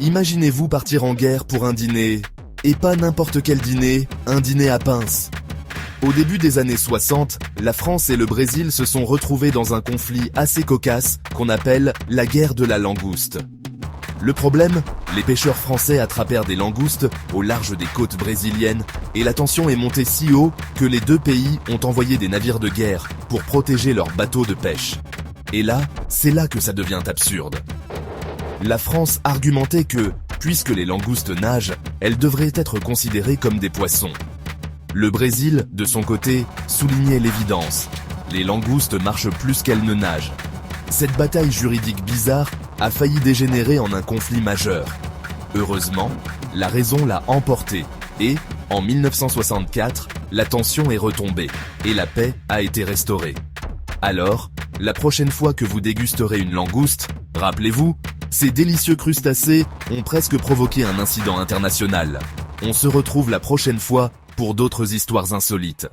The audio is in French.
Imaginez-vous partir en guerre pour un dîner, et pas n'importe quel dîner, un dîner à pince. Au début des années 60, la France et le Brésil se sont retrouvés dans un conflit assez cocasse qu'on appelle la guerre de la langouste. Le problème, les pêcheurs français attrapèrent des langoustes au large des côtes brésiliennes et la tension est montée si haut que les deux pays ont envoyé des navires de guerre pour protéger leurs bateaux de pêche. Et là, c'est là que ça devient absurde. La France argumentait que, puisque les langoustes nagent, elles devraient être considérées comme des poissons. Le Brésil, de son côté, soulignait l'évidence. Les langoustes marchent plus qu'elles ne nagent. Cette bataille juridique bizarre a failli dégénérer en un conflit majeur. Heureusement, la raison l'a emporté et, en 1964, la tension est retombée et la paix a été restaurée. Alors, la prochaine fois que vous dégusterez une langouste, rappelez-vous, ces délicieux crustacés ont presque provoqué un incident international. On se retrouve la prochaine fois pour d'autres histoires insolites.